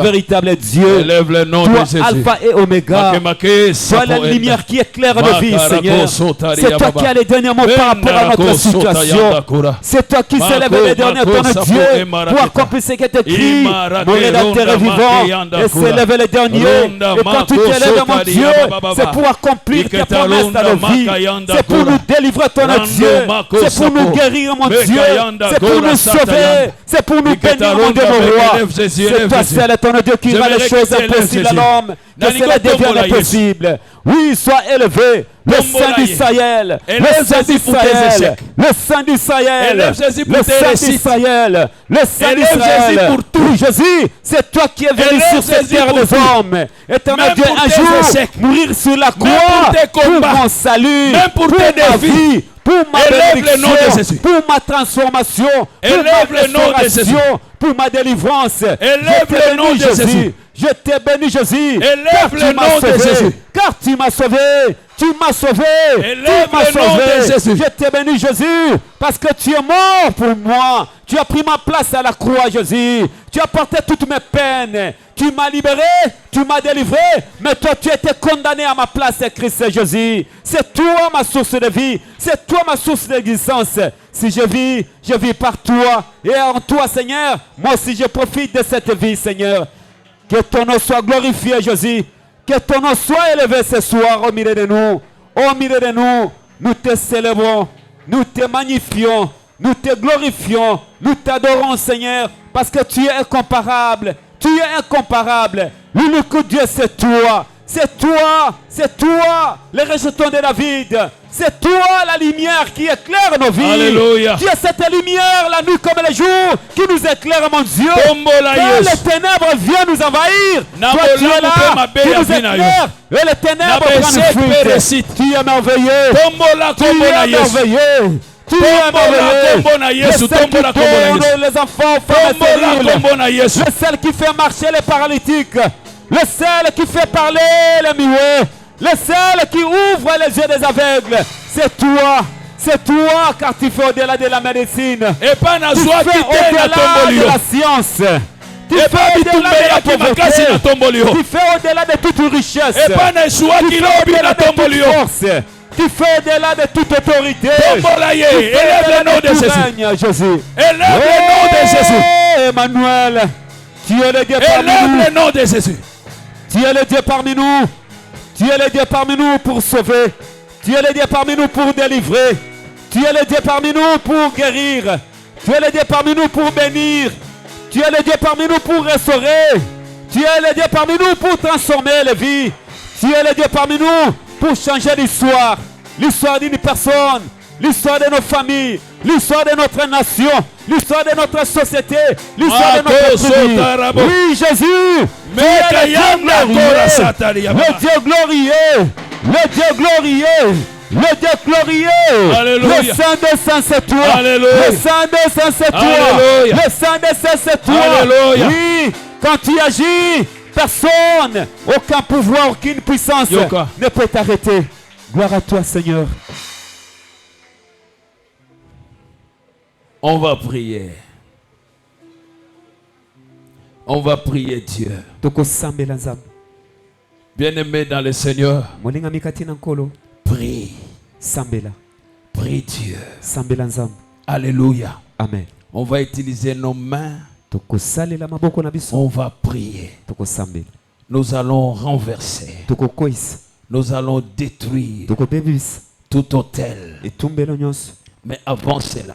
véritable Dieu. Élève le nom Toi, de Jésus. Alpha et Oméga. Toi, la lumière qui éclaire nos vies, Seigneur. C'est toi qui as les derniers mots par rapport à notre situation. C'est toi qui s'élève les derniers temps de Dieu pour accomplir ce qui est écrit. Mon rédacteur est vivant et s'élève les derniers. Et quand tu t'élèves, mon Dieu, c'est pour accomplir tes promesses dans nos vies. C'est pour nous délivrer, ton Dieu. C'est pour nous guérir, mon Dieu. C'est pour nous sauver. C'est pour nous bénir, mon Dieu, mon roi. C'est toi seul, ton Dieu, qui rend les choses impossibles à l'homme, que cela devienne possible. Oui, sois élevé, le Saint d'Israël, le Saint d'Israël, le Saint d'Israël, le Saint d'Israël, le Saint d'Israël. Oui, Jésus, c'est toi qui es venu sur cette terre des hommes. Éternel Dieu, un jour, mourir sur la croix pour mon salut, pour ma vie, pour ma bénédiction, pour ma transformation, pour ma restauration, pour ma délivrance. Élève le nom de Jésus. Je t'ai béni, Jésus. Élève le nom de Jésus. Car tu m'as sauvé. Tu m'as sauvé. Élève le nom de Jésus. Je t'ai béni, Jésus. Parce que tu es mort pour moi. Tu as pris ma place à la croix, Jésus. Tu as porté toutes mes peines. Tu m'as libéré. Tu m'as délivré. Mais toi, tu étais condamné à ma place, Christ Jésus. C'est toi ma source de vie. C'est toi ma source d'existence. Si je vis par toi. Et en toi, Seigneur, moi aussi, je profite de cette vie, Seigneur. Que ton nom soit glorifié, Jésus. Que ton nom soit élevé ce soir au milieu de nous. Au milieu de nous, nous te célébrons, nous te magnifions, nous te glorifions, nous t'adorons, Seigneur, parce que tu es incomparable. Tu es incomparable. L'unique Dieu, c'est toi. C'est toi, c'est toi, le rejeton de David. C'est toi la lumière qui éclaire nos vies. Alléluia. Tu es cette lumière la nuit comme le jour qui nous éclaire, mon Dieu. Quand les ténèbres viennent nous envahir, toi tu es là qui nous éclaire. Et les ténèbres prennent fuite. Tu es merveilleux. Tu es merveilleux. Tu es merveilleux. Le seul qui tourne les enfants, le seul qui fait marcher les paralytiques. Le seul qui fait parler les muets. Le seul qui ouvre les yeux des aveugles. C'est toi car tu fais au-delà de la médecine. Et pas na tu joie fais au-delà de la science. Tu fais au-delà de la pauvreté. Tu fais au-delà de toute richesse. Et pas na joie qui au-delà de toute force. Tu fais au-delà de toute autorité. Élève le nom de Jésus. Élève le nom de Jésus. Emmanuel, tu es le Dieu parmi nous. Élève le nom de Jésus. Tu es le Dieu parmi nous. Tu es le Dieu parmi nous pour sauver. Tu es le Dieu parmi nous pour délivrer. Tu es le Dieu parmi nous pour guérir. Tu es le Dieu parmi nous pour bénir. Tu es le Dieu parmi nous pour restaurer. Tu es le Dieu parmi nous pour transformer les vies. Tu es le Dieu parmi nous pour changer l'histoire. L'histoire d'une personne. L'histoire de nos familles. L'histoire de notre nation. L'histoire de notre société. L'histoire de notre pays. Oui, Jésus. Tu es le Dieu glorieux. Le Dieu glorieux. Le Dieu glorieux. Alléluia. Le Saint des Saints, c'est toi. Alléluia. Le Saint des Saints, c'est toi. Alléluia. Le Saint des Saints, c'est toi. Alléluia. Oui, quand tu agis, personne, aucun pouvoir, aucune puissance ne peut t'arrêter. Gloire à toi, Seigneur. On va prier. On va prier Dieu. Bien-aimé dans le Seigneur, prie. Prie Dieu. Alléluia. Amen. On va utiliser nos mains. On va prier. Nous allons renverser. Nous allons détruire tout autel. Mais avant cela,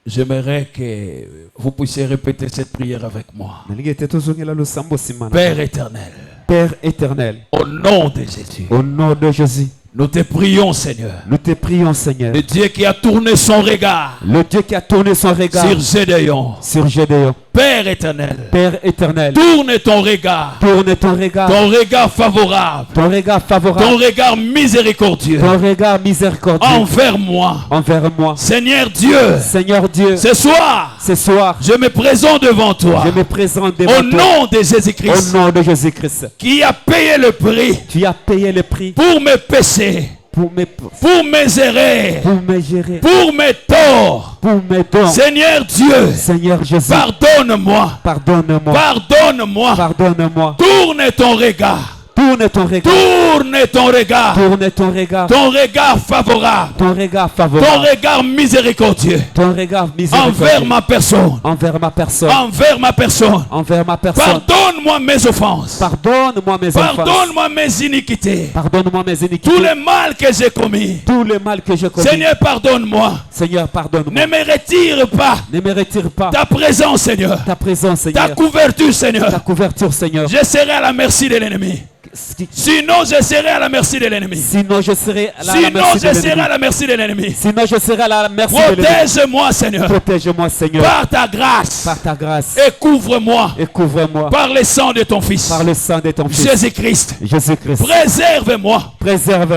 j'aimerais que vous puissiez répéter cette prière avec moi. Père éternel. Père éternel. Au nom de Jésus. Au nom de Jésus. Nous te prions, Seigneur. Nous te prions, Seigneur. Le Dieu qui a tourné son regard. Le Dieu qui a tourné son regard. Sur Gédéon. Sur Gédéon. Père éternel. Père éternel. Tourne ton regard. Tourne ton regard. Ton regard favorable. Ton regard favorable. Ton regard miséricordieux. Ton regard miséricordieux. Envers moi. Envers moi. Seigneur Dieu. Seigneur Dieu. Ce soir. Je me présente devant toi. Je me présente devant toi. Au nom de Jésus-Christ. Au nom de Jésus-Christ. Qui a payé le prix. Tu as payé le prix. Pour mes péchés. pour mes erreurs, pour mes torts, pour mes torts. Seigneur Dieu, Seigneur Jésus, pardonne-moi. Tourne ton regard. Tourne ton regard. Ton regard favorable. Ton regard miséricordieux. Envers ma personne. Pardonne-moi mes offenses. Pardonne-moi mes iniquités. Tout le mal que j'ai commis. Seigneur, pardonne-moi. Ne me retire pas. Ta présence, Seigneur. Ta couverture, Seigneur. Je serai à la merci de l'ennemi. Sinon je serai à la merci de l'ennemi. Protège-moi, Seigneur. Par ta grâce. Et couvre-moi. Par le sang de ton Fils. Jésus-Christ. Préserve-moi.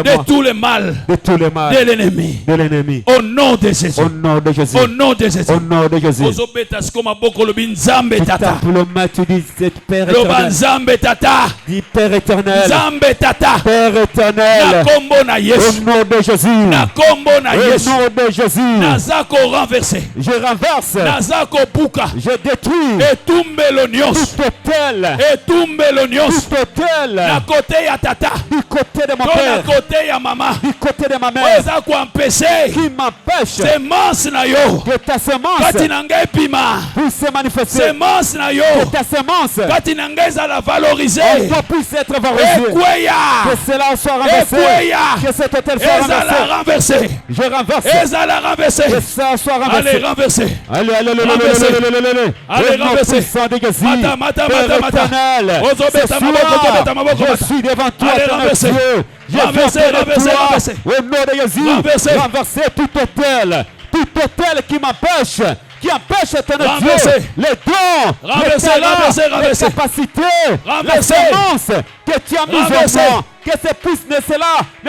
De tout le mal. De l'ennemi. Au nom de Jésus. Au nom de Jésus. Père éternel. Nzambe tata. Père éternel. Na kombo na Yesu. Au nom de Jésus. Na kombo na Yesu. Au nom de Jésus. Nazako renverser. Je renverse. Nazako buka. Je détruis. Et tumbelo nyos. Tout hôtel. Et tumbelo nyos. Tout hôtel. Na côté ya tata. Du côté de mon père. Na côté ya mama. Du côté de ma mère. Ezako empêcher. Qui m'empêche. Semence na yo. Que ta semence. Kati na ngai pima. Puisse se manifester. Semence na yo. Que ta semence. Kati na ngai za la valoriser. Puisse être valorisé. Que cela soit renversé. Que cet hôtel soit renversé. Je renverse. Que ça soit renversé. Allez, renverser. Allez, renverser. Mata. Je suis devant toi, Dieu. Renverser. Au nom de Jésus. Renverser tout hôtel qui m'empêche. Qui empêche ton Dieu, les dons, les talents, les capacités, la semence que tu as mise en moi, que ces puces ne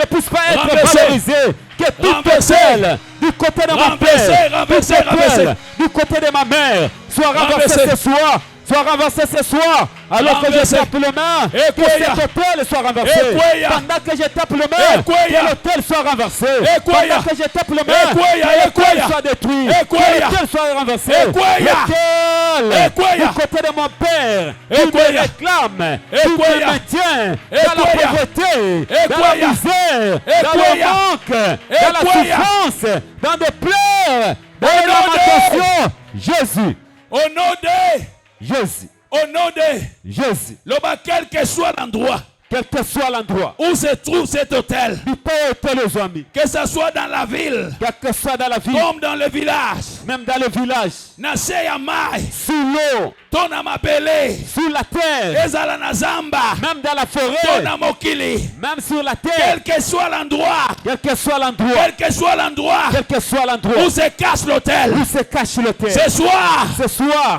puissent pas être valorisées, que tout hôtel du côté de mon père, du côté de ma mère, soit renversé ce soir. Soit renversé ce soir, alors que je tape le main, que cet hôtel soit renversé. Pendant que je tape le main, que l'hôtel soit renversé. Pendant que je tape le main, que l'hôtel soit détruit. Que l'hôtel soit renversé. L'hôtel du côté de mon père, qui me réclame, qui me maintient dans la pauvreté, dans la misère, dans le manque, dans la souffrance, dans des pleurs, dans les lamentations. Jésus. Au nom de Jésus. Au nom de Jésus. Quel que soit l'endroit. Où se trouve cet hôtel. Que ce soit dans la ville. Comme dans le village. Même dans le village. Sous l'eau. Sous la terre. Même dans la forêt. Même sur la terre. Quel que soit l'endroit. Où se cache l'hôtel. Ce soir.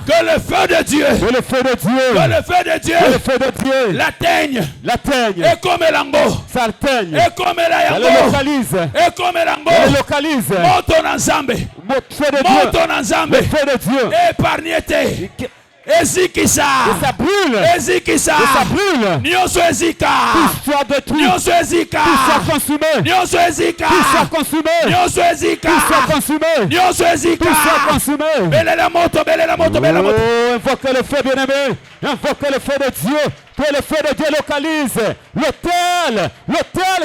Que le feu de Dieu. L'atteigne. Et comme l'ango. Et comme la yango. Et comme l'ango. Monte en ensemble. Épargne-te. Ezikisa. Ça brûle. Nyonso ezika. Soit détruit. Nyonso ezika. Soit consumé. Nyonso ezika. Soit consumé. Nyonso ezika. Soit consumé. Nyonso ezika. Soit consumé. Belle la moto. Oh, invoque le feu bien-aimé. Invoque le feu de Dieu. Que le feu de Dieu localise l'hôtel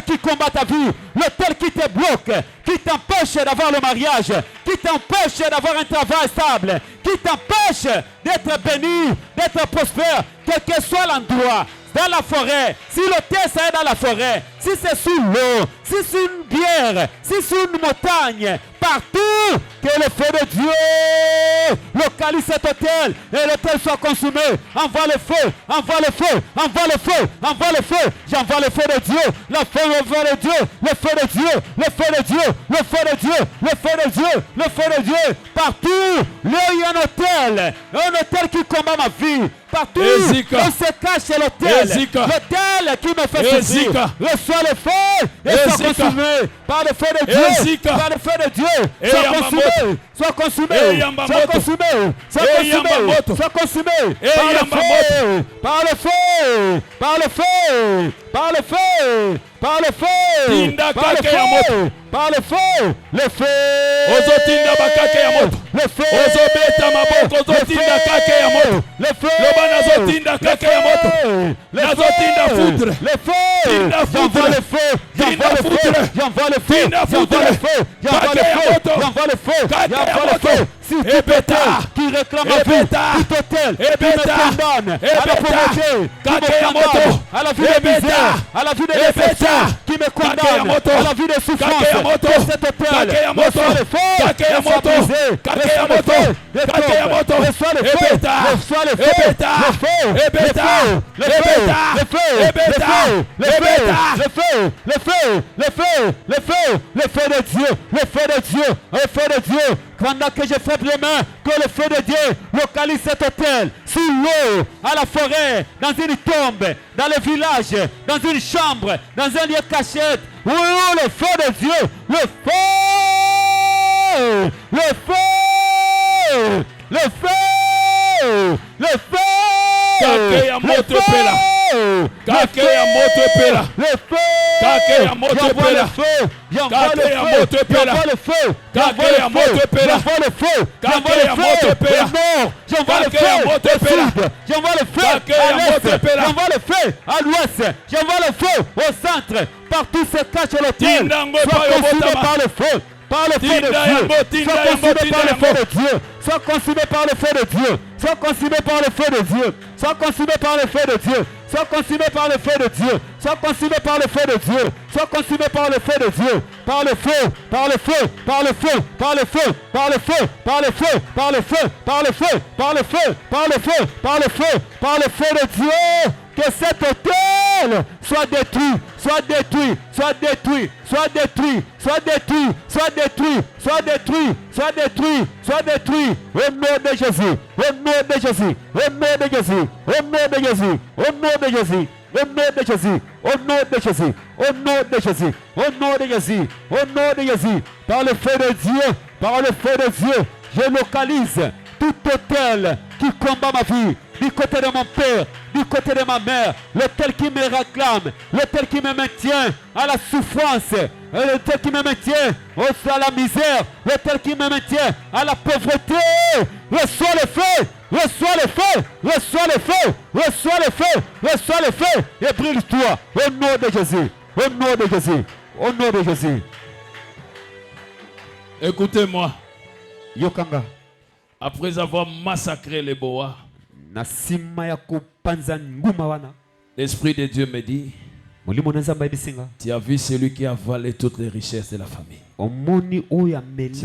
qui combat ta vie, l'hôtel qui te bloque, qui t'empêche d'avoir le mariage, qui t'empêche d'avoir un travail stable, qui t'empêche d'être béni, d'être prospère, quel que soit l'endroit. Dans la forêt, si l'hôtel ça est dans la forêt, si c'est sous l'eau, si c'est une bière, si c'est une montagne, partout, que le feu de Dieu localise cet hôtel et l'hôtel soit consumé. Envoie le feu, j'envoie le feu de Dieu, le feu de Dieu, partout, là il y a un hôtel qui combat ma vie, partout, on se cache l'hôtel qui me fait souffrir, reçois le feu et soit consumé par le feu de Dieu, soit consumé par le feu, par le feu, par le feu, par le feu, par le feu, par le feu, le feu, ozotinda bakake ya moto, le feu, ozobeta maboko, ozotinda kake ya moto, le feu, loba nazotinda kake ya moto, nazotinda foudre, le feu, tinda foudre, le feu, tinda foudre, j'envoie le feu, tinda foudre, j'envoie le feu, j'envoie le feu, j'envoie le feu, si tout hôtel qui réclame la vie, tout hôtel qui me condamne à la pauvreté, qui me condamne à la vie de misère, à la vie de déception, qui me condamne à la vie de souffrance, que cet hôtel reçoit le feu, reçoit brisé, reçoit le feu, reçoit le feu, reçoit le feu, le feu, le feu, le feu, le feu, le feu, le feu, le feu, le feu, le feu, le feu de Dieu, le feu de Dieu, le feu de Dieu. Pendant que je frappe les mains, que le feu de Dieu localise cet hôtel, sous l'eau, à la forêt, dans une tombe, dans le village, dans une chambre, dans un lieu caché. Oui, le feu de Dieu, le feu, le feu, le feu, le feu. Kake ya moto pela. Kake ya moto pela. Le feu. Kake ya moto pela. Kake ya moto pela. J'envoie le feu. Kake ya moto pela. J'envoie le feu. Kake ya moto pela. J'envoie le feu. J'envoie le feu à l'est. J'envoie le feu à l'ouest. J'envoie le feu au centre. Partout se cache l'hôtel. Sois consumé par le feu. Par le feu de Dieu. Sois consumé par le feu de Dieu. Sois consumé par le feu de Dieu. Sois consumé par le feu de Dieu. Sois consumé par le feu de Dieu. Sois consumé par le feu de Dieu. Sois consumé par le feu de Dieu. Sois consumé par le feu de Dieu. Par le feu, par le feu, par le feu, par le feu, par le feu, par le feu, par le feu, par le feu, par le feu, par le feu, par le feu, par le feu de Dieu. Que cet hôtel soit détruit, soit détruit, soit détruit, soit détruit, soit détruit, soit détruit, soit détruit, soit détruit, soit détruit. Au nom de Jésus, au nom de Jésus, au nom de Jésus, au nom de Jésus, au nom de Jésus, au nom de Jésus, au nom de Jésus, au nom de Jésus, au nom de Jésus, au nom de Jésus, par le feu de Dieu, par le feu de Dieu, je localise tout hôtel qui combat ma vie, du côté de mon père, du côté de ma mère, l'hôtel qui me réclame, l'hôtel qui me maintient à la souffrance, l'hôtel qui me maintient à la misère, l'hôtel qui me maintient à la pauvreté. Reçois le feu, reçois le feu, reçois le feu, reçois le feu, reçois le feu et brille-toi au nom de Jésus, au nom de Jésus, au nom de Jésus. Écoutez-moi. Yokanga. Après avoir massacré les Boas, l'Esprit de Dieu me dit, tu as vu celui qui a avalé toutes les richesses de la famille. Tu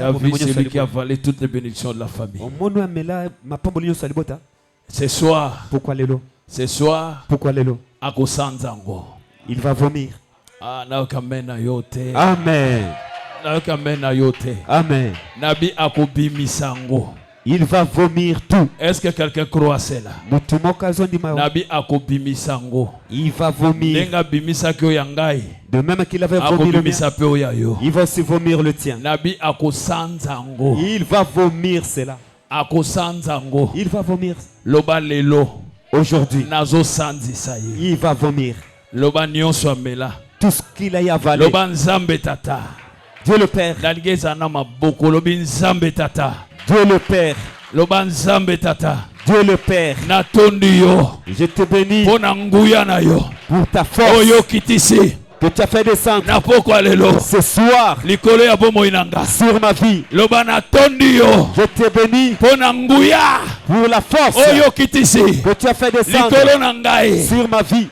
as vu celui qui a avalé toutes les bénédictions de la famille. Ce soir, à Kosanzango, il va vomir. Amen. Amen. Nabi akobimisango. Il va vomir tout. Est-ce que quelqu'un croit cela? Nabi akobimisango. Il va vomir. De même qu'il avait vomi le mien, il va aussi vomir le tien. Nabi akosanzango. Il va vomir cela. Akosanzango. Il va vomir. Loba lelo. Aujourd'hui. Nazo sanzi saye. Il va vomir. Loba nyonso amela. Tout ce qu'il a avalé. Loba nzambe tata. Dieu le Père. Dieu le Père. Dieu le Père. Je te bénis pour ta force que tu as fait descendre ce soir sur ma vie. Je te bénis pour la force que tu as fait descendre sur ma vie.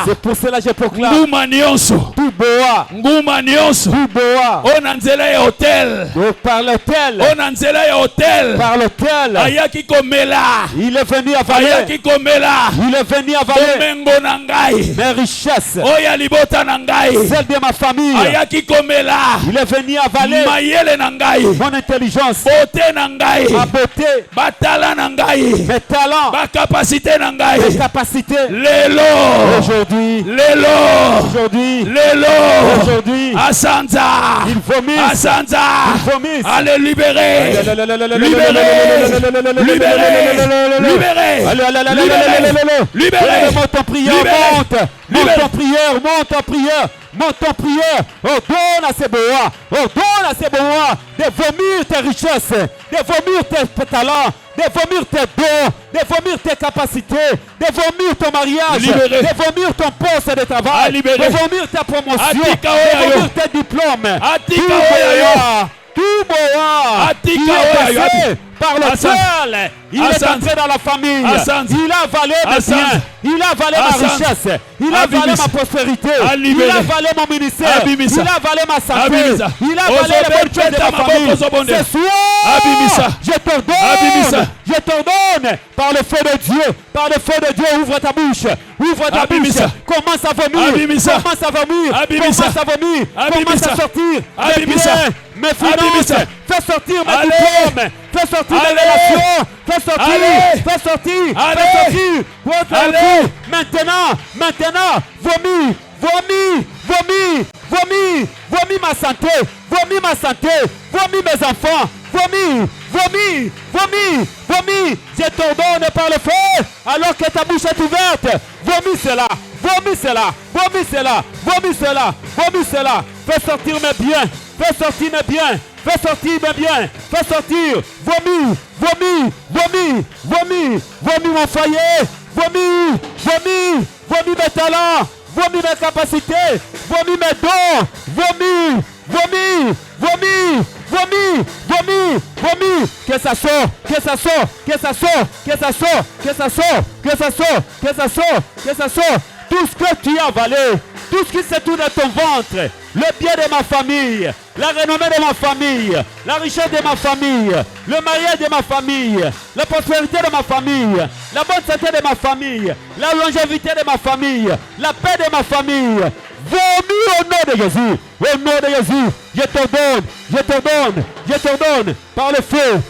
C'est pour cela que je proclame tout boa, tout boa, par l'hôtel, il est venu avaler, il est venu avaler mes richesses, celle de ma famille. Il est venu avaler mon intelligence, ma beauté, mes talents, mes capacités. Aujourd'hui, Aujourd'hui, ils vomissent. Allez, libérer. Monte en prière, monte en prière. Ordonne à ces bois de vomir tes richesses, de vomir tes talents, de vomir tes dons, de vomir tes capacités, de vomir ton mariage, de vomir ton poste de travail, de vomir ta promotion, de vomir tes diplômes. Tout bois qui est passé par le ciel, il est entré dans la famille. Il a avalé mes biens, il a avalé ma richesse, il a avalé ma prospérité, il a avalé mon ministère, il a avalé ma santé, il a avalé les bonnes choses de ma famille. Ce soir, je t'ordonne, par le feu de Dieu, ouvre ta bouche, commence à vomir, commence à sortir les biens, mes finances, fais sortir mes diplômes, fais sortir mes relations, fais sortir. Maintenant, vomis ma santé, vomis mes enfants, vomis. Je t'ordonne par le feu, alors que ta bouche est ouverte, vomis cela. Fais sortir mes biens, vomis mon foyer, vomis mes talents, vomis mes capacités, vomis mes dons, vomis, que ça sort, tout ce que tu as avalé, tout ce qui se trouve dans ton ventre, le bien de ma famille, la renommée de ma famille, la richesse de ma famille, le mariage de ma famille, la prospérité de ma famille, la bonne santé de ma famille, la longévité de ma famille, la paix de ma famille. Vomis au nom de Jésus, je t'ordonne, par le feu,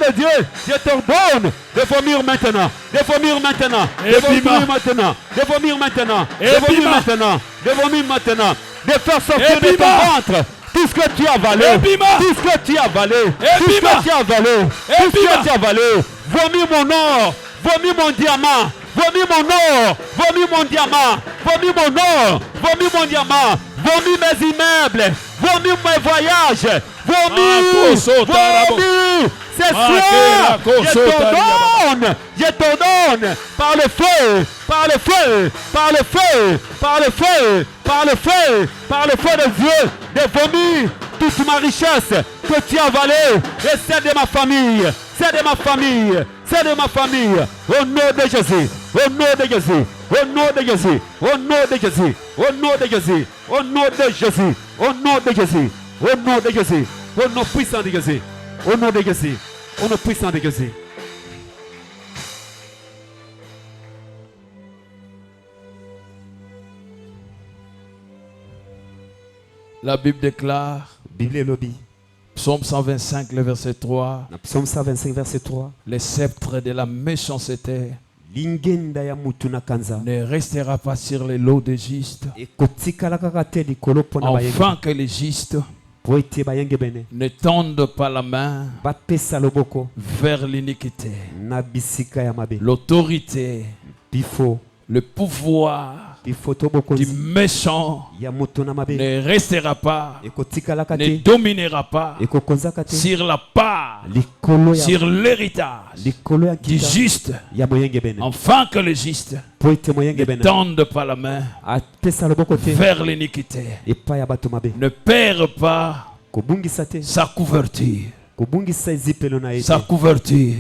de Dieu, je t'ordonne de vomir maintenant, de faire sortir de ton ventre tout ce que tu as avalé, vomis mon or, vomis mon diamant, vomis mes immeubles, vomis mes voyages, vomis. C'est ça, je t'ordonne, par le feu de Dieu, de vomir toute ma richesse que tu as avalée, et celle de ma famille, au nom de Jésus, au nom puissant de Jésus. Au nom puissant de Jésus. La Bible déclare, Psaume 125, le verset 3, le sceptre de la méchanceté ne restera pas sur les lots des justes, afin que les justes ne tendent pas la main vers l'iniquité. L'autorité, le pouvoir du méchant ne restera pas, ne dominera pas sur la part, sur l'héritage du juste, afin que le juste ne tende pas la main vers l'iniquité, ne perd pas sa couverture. Sa couverture.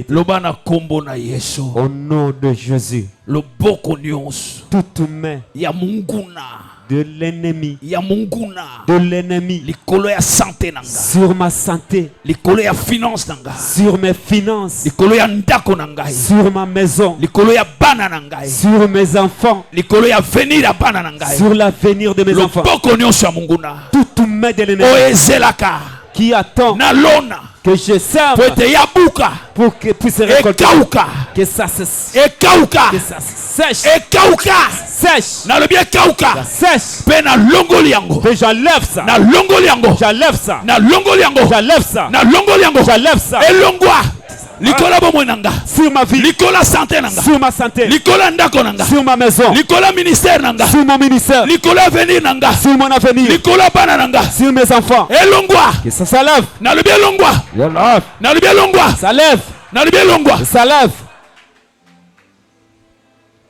Lobana kombo na Yesu. Au nom de Jésus. Le boko nyonso. Toute main. Ya munguna. De l'ennemi. Ya munguna. De l'ennemi. Likolo ya santé nanga. Sur ma santé. Likolo ya finance nanga. Sur mes finances. Likolo ya ndako nanga. Sur ma maison. Likolo ya bana nanga. Sur mes enfants. Likolo ya venir ya bana nanga. Sur l'avenir de mes enfants. Le boko nyonso ya munguna. Toute main main de l'ennemi qui attend que je sème pour que puisse récolter, que ça se sèche, sèche, puis j'enlève ça, j'enlève ça, sur ma vie, sur ma santé, sur ma maison, sur mon ministère, sur mon avenir, sur mes enfants. Que ça lève, ça lève, ça lève.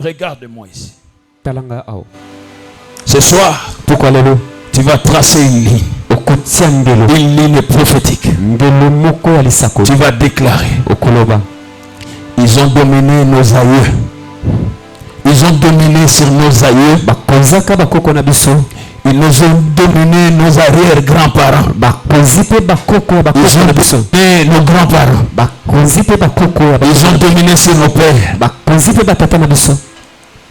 Regarde-moi ici. Ce soir, tu vas tracer une ligne prophétique. Tu vas déclarer. Ils ont dominé nos aïeux. Ils ont dominé sur nos aïeux. Ils nous ont dominé nos arrière-grands-parents. Ils ont dominé nos grands-parents. Ils ont dominé sur nos pères.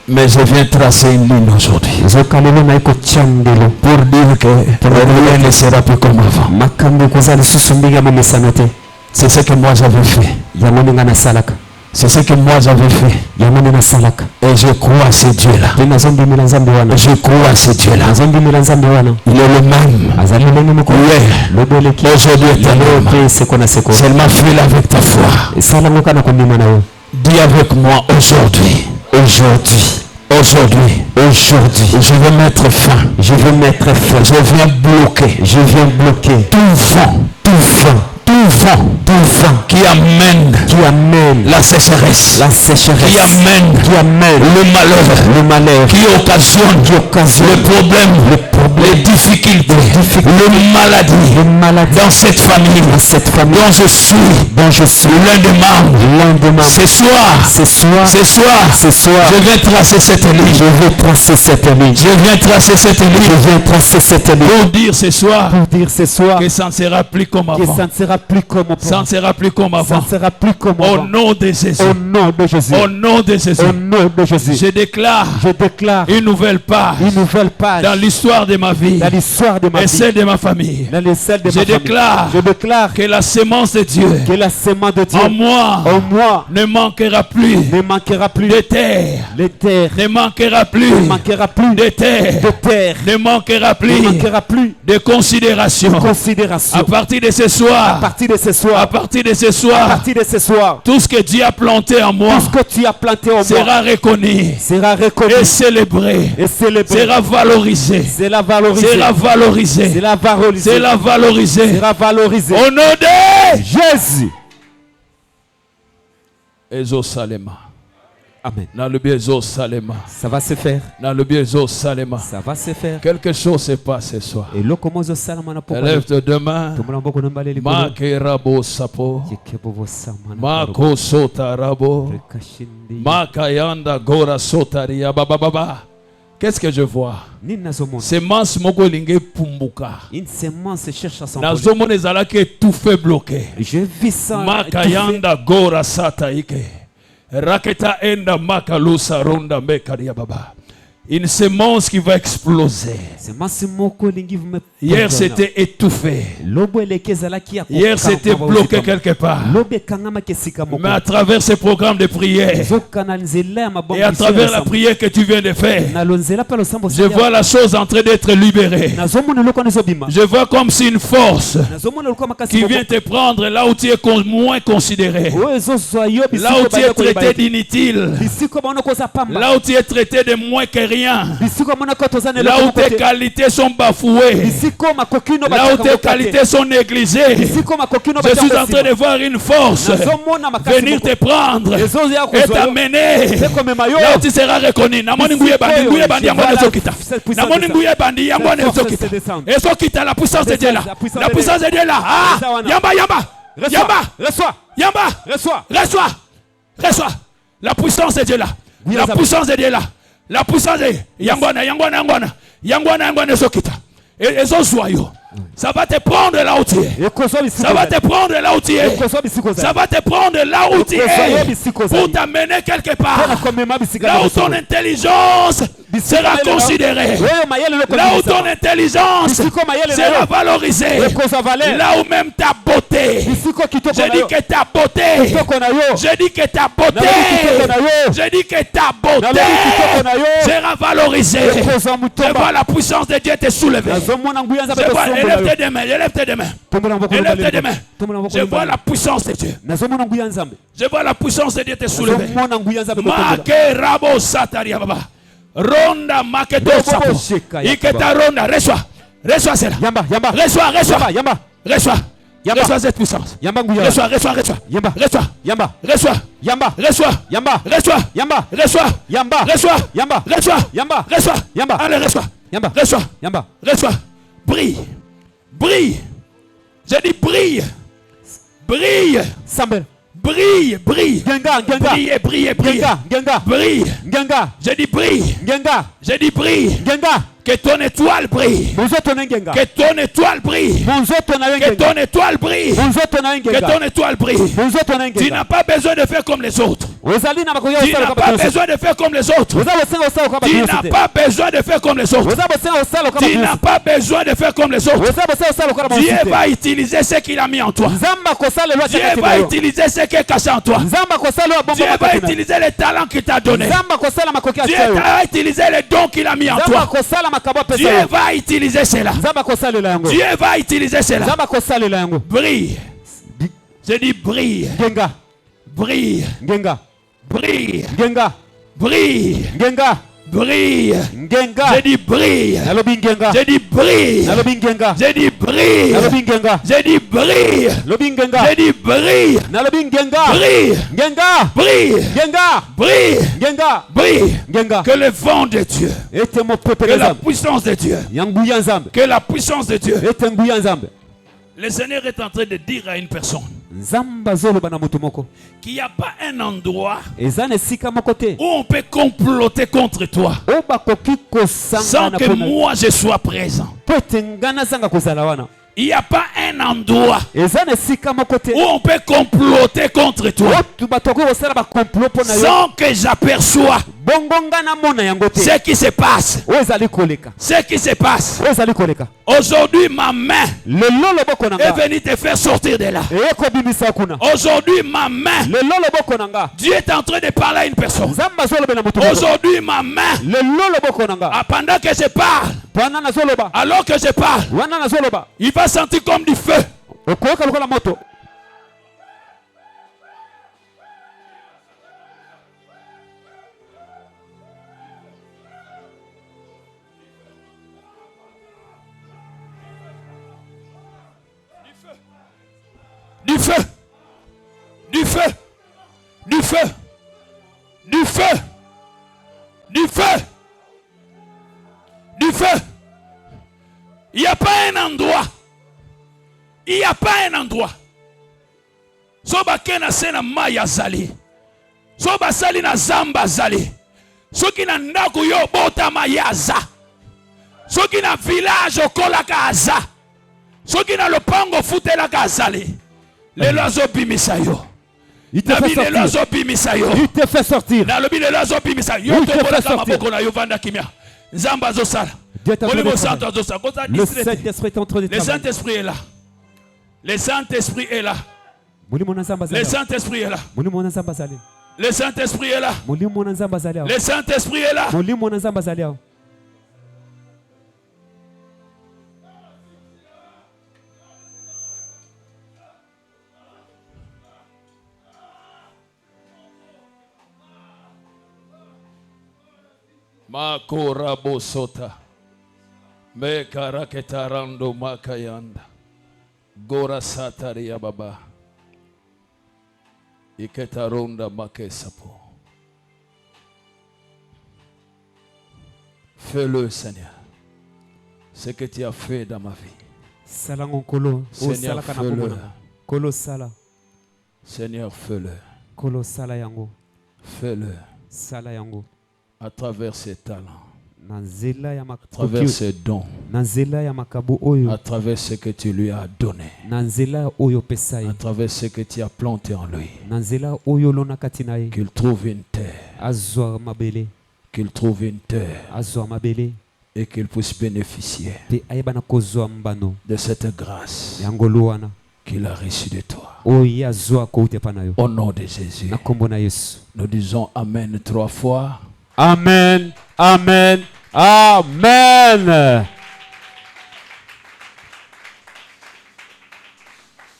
Mais je viens tracer une ligne aujourd'hui pour dire que rien ne sera plus comme avant. C'est ce que moi j'avais fait. C'est ce que moi j'avais fait. Et je crois à ce Dieu-là. Je crois à ce Dieu-là. Il est le même. Aujourd'hui est un homme. Seulement fais-le avec ta foi. Dis avec moi aujourd'hui. Aujourd'hui, je vais mettre fin. Je viens bloquer. Tout vent qui amène la sécheresse, qui amène le malheur, qui occasionne le problème, les difficultés, les maladies dans cette famille dont je suis l'un des membres. Ce soir, je vais tracer cette ligne. Pour dire ce soir que ça ne sera plus comme avant. Ça ne sera plus comme avant. Au nom de Jésus. Au nom de Jésus. Je déclare une nouvelle page dans l'histoire de ma vie et celle de ma famille. Je déclare que la sémence de Dieu en moi ne manquera plus de terre. Ne manquera plus de terre. Ne manquera plus de considération. À partir de ce soir, tout ce que Dieu a planté en moi sera reconnu et célébré, sera valorisé, au nom de Jésus. Ezosalema. Amen. Ça va se faire. Ça va se faire. Quelque chose se passe ce soir. Lève-toi demain. Makerabo sapo. Mako sotarabo. Makayanda gora sotaria baba. Qu'est-ce que je vois? Semence moko linge pumbuka. Une semence cherche à s'envoler. Nazomone zalake tout fait bloquer. Je vis ça. Makayanda gora sataike. Raketa enda makalusa ronda mekaria baba. Une semence qui va exploser. Hier c'était étouffé. Hier c'était bloqué quelque part. Mais à travers ce programme de prière et à travers la prière que tu viens de faire, je vois la chose en train d'être libérée. Je vois comme si une force qui vient te prendre là où tu es moins considéré, là où tu es traité d'inutile, là où tu es traité de moins que rien, là où tes qualités sont bafouées, là où tes qualités sont négligées. Je suis en train de voir une force venir te prendre et t'amener là où tu seras reconnu. La puissance de Dieu là. La puissance de Dieu là. Ah, Yamba. Reçois. La puissance de Dieu là. La puissance de Dieu là. La puissance de Yangwana Sokita. Et Zozoyo. Ça va te prendre là où tu es. Ça va te prendre là où tu es. Ça va te prendre là où tu es. Pour t'amener quelque part. Là où ton intelligence sera considéré. Là où ton intelligence sera valorisée. Là où même ta beauté. Je dis que ta beauté. Je dis que ta beauté. Je dis que ta beauté sera valorisée. Je vois la puissance de Dieu te soulever. Élève tes deux mains. Élève tes deux mains. Élève tes deux mains. Je vois la puissance de Dieu. Je vois la puissance de Dieu te soulever. Make rabo sataria baba. Ronda maketo sapo. Iketa ronda. Reçois. Reçois cela. Reçois. Reçois. Reçois cette puissance. Reçois. Reçois. Reçois. Allez, reçois. Brille. J'ai dit brille. Brille. Brille. J'ai dit brille. Que ton étoile brille. Que ton étoile brille. Que ton étoile brille. Que ton étoile brille. Tu n'as pas besoin de faire comme les autres. Tu n'as pas besoin de faire comme les autres. Tu n'as pas besoin de faire comme les autres. Tu n'as pas besoin de faire comme les autres. Dieu va utiliser ce qu'il a mis en toi. Dieu va utiliser ce qui est caché en toi. Dieu va utiliser les talents qu'il t'a donné. Dieu va utiliser les dons qu'il a mis en toi. Dieu va utiliser cela. Dieu va utiliser cela. Brille. Je dis brille. Brille. Brille. Brille. Brille. J'ai dit brille. J'ai dit brille. J'ai dit brille. J'ai dit brille. J'ai dit brille. Brille. Que le vent de Dieu. Que la puissance de Dieu. Que la puissance de Dieu. Le Seigneur est en train de dire à une personne qu'il n'y a pas un endroit où on peut comploter contre toi sans que moi je sois présent. Il n'y a pas un endroit où on peut comploter contre toi sans que j'aperçois ce qui se passe. Ce qui se passe. Aujourd'hui, ma main est venue te faire sortir de là. Aujourd'hui, ma main, Dieu est en train de parler à une personne. Aujourd'hui, ma main, pendant que je parle, alors que je parle, il va sentir comme du feu. Du feu. Du feu. Du feu. Du feu. Du feu. Du feu. Il n'y a pas un endroit. Il n'y a pas un endroit. Soba kena sena maya zali. Soba sali na zamba zali. Soki na ndako yo bota mayaza. Soki na village okola kaza. Soki na lopango futela kazali. Le loiseau bimisayo. Il te fait sortir. Il te fait sortir. Na lobi le loiseau bimisayo. Yo to bola kama boko na yo vanda kimia. Nzamba zo sala. Le Saint-Esprit est en train de travailler. Le Saint-Esprit est là. Le Saint-Esprit est là. Le Saint-Esprit est là. Le Saint-Esprit est là. Le Saint-Esprit est là. Makora bosota. Mekara ketarando makayanda. Gora sataria baba. Iketaronda makesapo. Fais-le, Seigneur. Ce que tu as fait dans ma vie. Seigneur, fais-le. Seigneur, fais-le. Fais-le. À travers ses talents. À travers ses dons. À travers ce que tu lui as donné. À travers ce que tu as planté en lui. Qu'il trouve une terre qu'il trouve une terre et qu'il puisse bénéficier de cette grâce qu'il a reçue de toi. Au nom de Jésus, nous disons Amen 3 fois. Amen, Amen, Amen.